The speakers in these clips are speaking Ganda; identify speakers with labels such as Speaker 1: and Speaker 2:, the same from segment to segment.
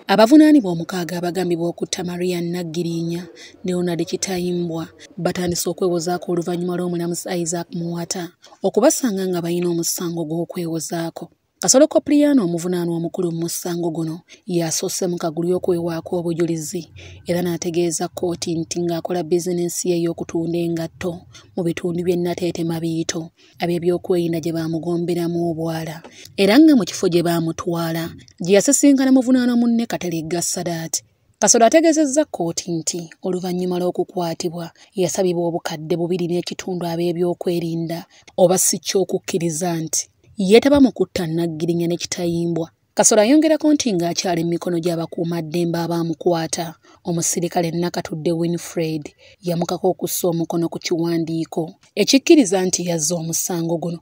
Speaker 1: Abavunaanibwa omukaaga abagambibwa okutta Maria Nagirinya ne Ronald Kitayimbwa batandise okwewozaako oluvannyuma lw'omulamuzi Isaac Muwata okubasanga nga balina omusango gw'okwewozaako. Kasolo Kopriano omuvunaanwa omukulu mu musango guno yasoose mu kagulu y'okwewaako obujulizi era n'ategeeza kkooti nti ng'akola bizinensi ye y'okutunda engatto mu bitundu by'e Nateete Mabiito ab'ebyokwerinda gye baamugomberamu obwala era nga mu kifo gye baamutwala gye yasisinkana muvunaanwa munne Kateregga Sadaati. Kasolo ategeezezza kkooti nti oluvannyuma lw'okukwatibwa yasabibwa obukadde 2.5 ab'ebyokwerinda oba si ky'okukkiriza nti yeetaba mu kutta Nagirinya ne Kitayimbwa. Kasolo ayongerako nti ng'akyali mu mikono gy'abakuumaddembe abaamukwata, omusirikale Nakatudde Winfred yamukako okussa omukono ku kiwandiiko ekikkiriza nti yazza omusango guno.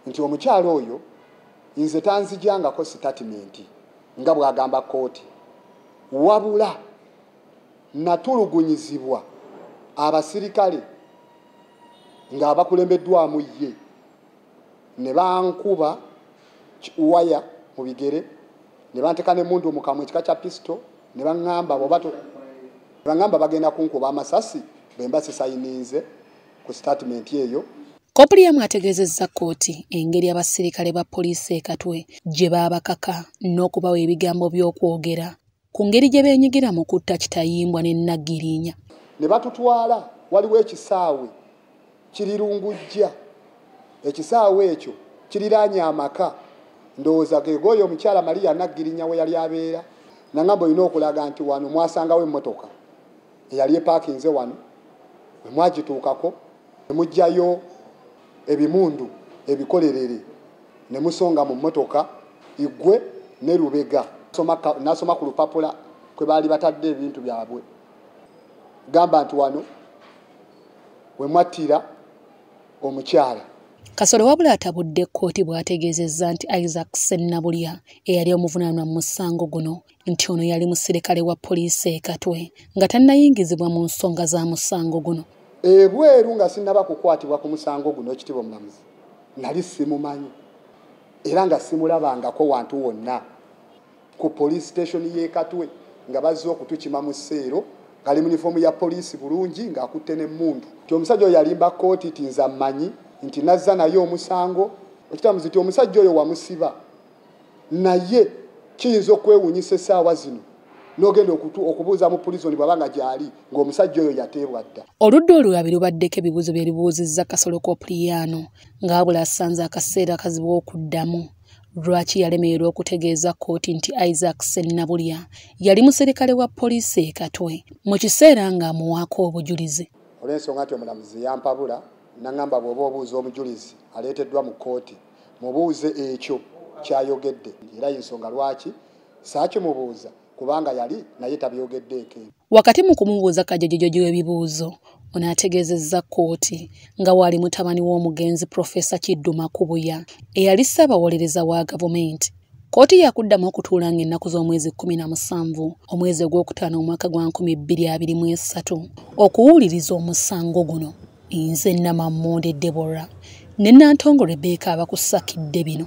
Speaker 2: Nti omukyalo oyo nze tanzijangako sitatimenti nga bw'agamba kkooti, wabula natulugunyizibwa abasirikale ng'abakulembeddwamu ye ne bankuba waya mu bigere ne banteka n'emmundu mu kamwa ekika kya pisto ne baŋŋamba bagenda kunkuba amasasi bwe mba sisayininze ku sitatimenti eyo.
Speaker 1: Kopriano ategeezezza kkooti engeri abasirikale ba poliisi e Katwe gye baabakaka n'okubawa ebigambo by'okwogera ku ngeri gye beenyigira mu kutta Kitayimbwa ne Nagirinya.
Speaker 2: Ne batutwala waliwo ekisaawe kirirungujja. Ekisaawe ekyo kiriraanye amaka ndowooza gegoyo omukyala Maria Nagirinya we yali abeera nangamba olina okulaga nti wano mwasangawo emmotoka eyali epaakinze wano bwe mwagituukako ne mujjayo ebimundu ebikolerere ne musonga mu mmotoka igwe ne lubega nasoma ku lupapula kwe baali batadde ebintu byabwe gamba nti wano we mwattira omukyala.
Speaker 1: Kasolo wabula atabudde kkooti bw'ategeezezza nti Isaac Sennabulya eyali omuvunaanwa mu musango guno nti ono yali musirikale wa poliisi e Katwe nga tannayingizibwa mu nsonga za musango guno.
Speaker 2: Ebweru nga sinnaba kukwatibwa ku musango guno ekitiibwa omulamuzi nali simumanyi era nga simulabangako wantu wonna ku police station y'e Katwe nga bazze okutukima mu sseero kali mu uniform ya poliisi bulungi ng'akutte n'emmundu. Nti omusajja oyo yalimba kkooti nti nze ammanyi nti nazza naye omusango ekitamuzi nti omusajja oyo wamusiba naye kiyinza okwewuunyisa essaawa zino n'ogenda okubuuza mu pulizoni bw'abanga gyali ng'omusajja oyo yateebwa dda.
Speaker 1: Oludda olulwabi lubaddeko ebibuuzo bye libuuzizza Kasolo Kopriano nga wabula asanze akaseera akazibu okuddamu lwaki yalemererwa okutegeeza kkooti nti Isaac Sennabulya yali musirikale wa poliisi e Katwe mu kiseera ng'amuwaako obujulizi.
Speaker 2: Olw'ensonga nti omulamuzi yampabula nangamba bw'oba obuuza omujulizi aleeteddwa mu kkooti mubuuze ekyo kyayogedde era y'ensonga lwaki saakimubuuza kubanga yali naye tabyogeddeeko.
Speaker 1: Wakati mu kumubuuza kajojojo w'ebibuuzo ono ategeezezza kkooti nga waali mutabani w'omugenzi Profesa Kiddu Makubuya eyali ssaabawolereza wa gavumenti. Kkooti yakuddamu okutuula ng'ennaku z'omwezi 17 omwezi ogwokutaano omwaka gwa 2023 okuwuliriza omusango guno. Nze Namammonde Deborah ne Nantongo Rebecca abakusakidde bino.